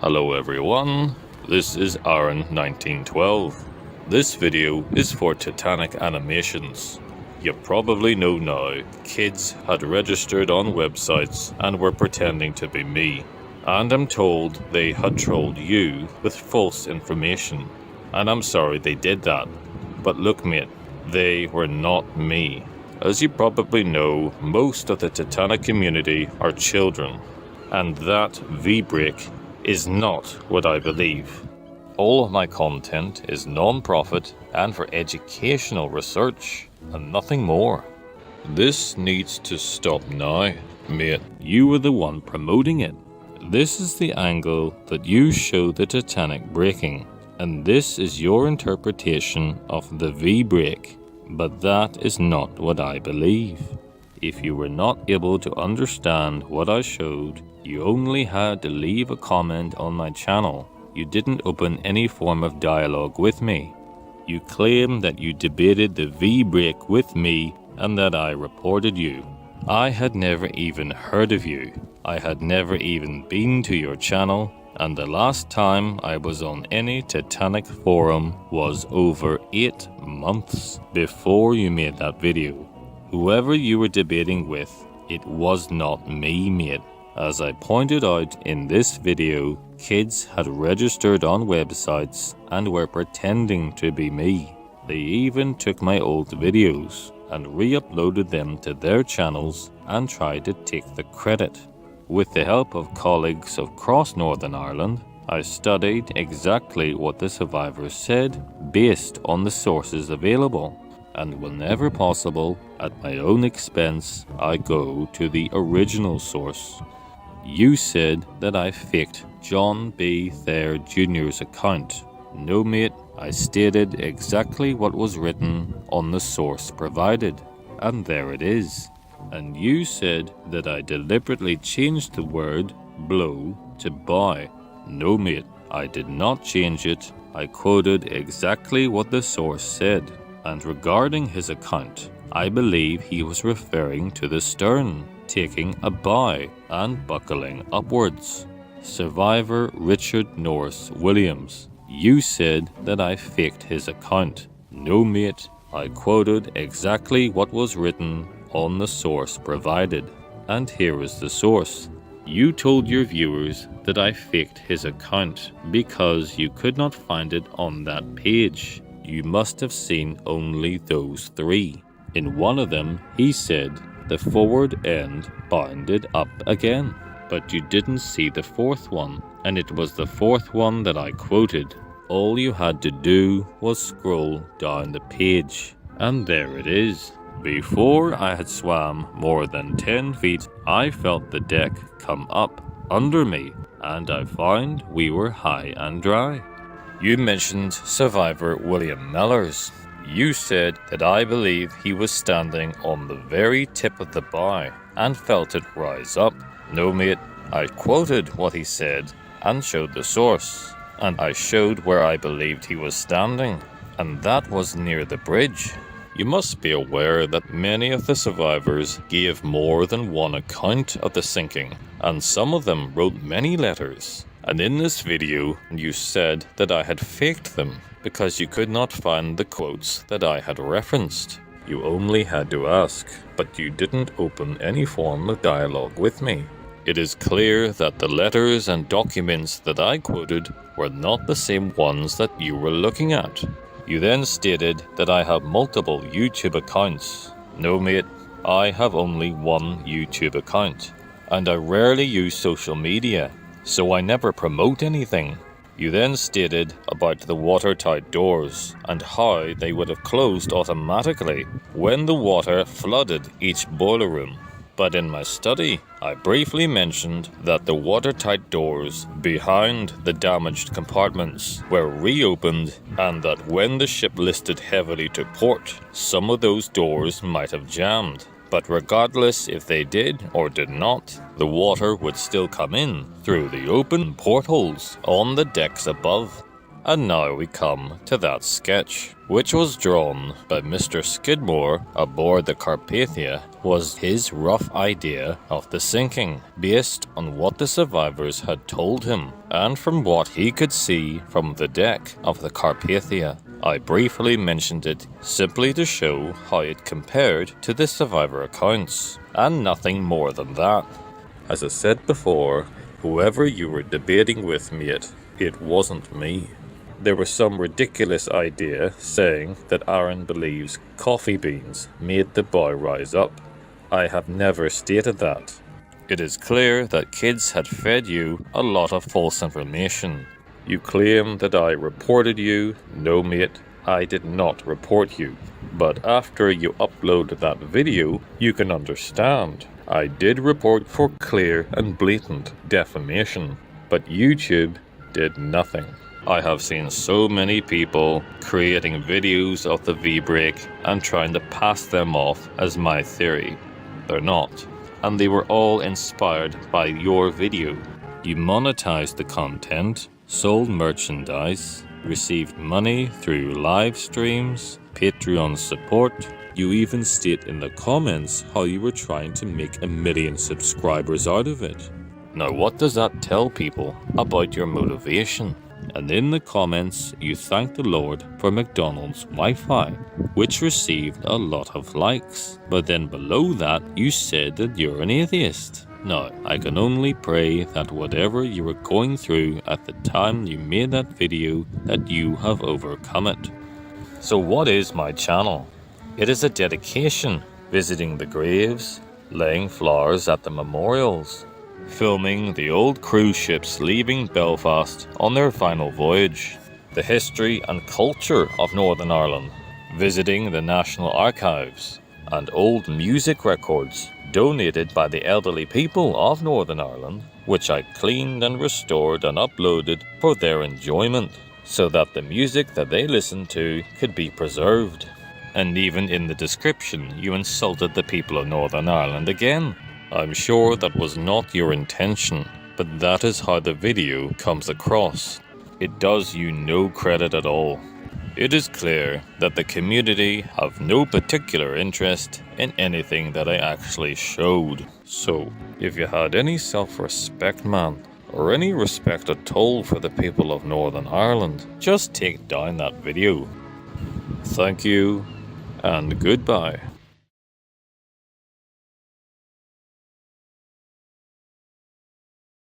Hello everyone, this is Aaron1912. This video is for Titanic animations. You probably know now, kids had registered on websites and were pretending to be me. And I'm told they had trolled you with false information. And I'm sorry they did that. But look mate, they were not me. As you probably know, most of the Titanic community are children. And that V-break is not what I believe. All of my content is non-profit and for educational research and nothing more. This needs to stop now, mate. You were the one promoting it. This is the angle that you show the Titanic breaking, and this is your interpretation of the V-break, but that is not what I believe. If you were not able to understand what I showed, you only had to leave a comment on my channel. You didn't open any form of dialogue with me. You claim that you debated the V-break with me and that I reported you. I had never even heard of you. I had never even been to your channel, and the last time I was on any Titanic forum was over 8 months before you made that video. Whoever you were debating with, it was not me, mate. As I pointed out in this video, kids had registered on websites and were pretending to be me. They even took my old videos and re-uploaded them to their channels and tried to take the credit. With the help of colleagues across Northern Ireland, I studied exactly what the survivors said based on the sources available. And whenever possible, at my own expense, I go to the original source. You said that I faked John B. Thayer Jr.'s account. No mate, I stated exactly what was written on the source provided, and there it is. And you said that I deliberately changed the word blow to buy. No mate, I did not change it. I quoted exactly what the source said. And regarding his account, I believe he was referring to the stern, taking a bow and buckling upwards. Survivor Richard Norris Williams, you said that I faked his account. No mate, I quoted exactly what was written on the source provided. And here is the source. You told your viewers that I faked his account because you could not find it on that page. You must have seen only those 3. In one of them, he said the forward end bounded up again. But you didn't see the 4th one, and it was the 4th one that I quoted. All you had to do was scroll down the page, and there it is. Before I had swam more than 10 feet, I felt the deck come up under me, and I found we were high and dry. You mentioned survivor William Mellors. You said that I believe he was standing on the very tip of the bow and felt it rise up. No mate, I quoted what he said and showed the source, and I showed where I believed he was standing, and that was near the bridge. You must be aware that many of the survivors gave more than one account of the sinking, and some of them wrote many letters. And in this video, you said that I had faked them because you could not find the quotes that I had referenced. You only had to ask, but you didn't open any form of dialogue with me. It is clear that the letters and documents that I quoted were not the same ones that you were looking at. You then stated that I have multiple YouTube accounts. No mate, I have only one YouTube account, and I rarely use social media, so I never promote anything. You then stated about the watertight doors and how they would have closed automatically when the water flooded each boiler room. But in my study, I briefly mentioned that the watertight doors behind the damaged compartments were reopened, and that when the ship listed heavily to port, some of those doors might have jammed. But regardless if they did or did not, the water would still come in through the open portholes on the decks above. And now we come to that sketch, which was drawn by Mr. Skidmore aboard the Carpathia, was his rough idea of the sinking, based on what the survivors had told him, and from what he could see from the deck of the Carpathia. I briefly mentioned it simply to show how it compared to the survivor accounts, and nothing more than that. As I said before, whoever you were debating with, mate, it wasn't me. There was some ridiculous idea saying that Aaron believes coffee beans made the boy rise up. I have never stated that. It is clear that kids had fed you a lot of false information. You claim that I reported you. No, mate, I did not report you. But after you upload that video, you can understand. I did report for clear and blatant defamation, but YouTube did nothing. I have seen so many people creating videos of the V-break and trying to pass them off as my theory. They're not. And they were all inspired by your video. You monetized the content, sold merchandise, received money through live streams, Patreon support. You even state in the comments how you were trying to make 1 million subscribers out of it. Now what does that tell people about your motivation? And in the comments, you thank the Lord for McDonald's Wi-Fi, which received a lot of likes. But then below that, you said that you're an atheist. Now, I can only pray that whatever you were going through at the time you made that video, that you have overcome it. So what is my channel? It is a dedication, visiting the graves, laying flowers at the memorials, filming the old cruise ships leaving Belfast on their final voyage, the history and culture of Northern Ireland, visiting the National Archives, and old music records donated by the elderly people of Northern Ireland, which I cleaned and restored and uploaded for their enjoyment, so that the music that they listened to could be preserved. And even in the description, you insulted the people of Northern Ireland again. I'm sure that was not your intention, but that is how the video comes across. It does you no credit at all. It is clear that the community have no particular interest in anything that I actually showed. So, if you had any self-respect, man, or any respect at all for the people of Northern Ireland, just take down that video. Thank you, and goodbye.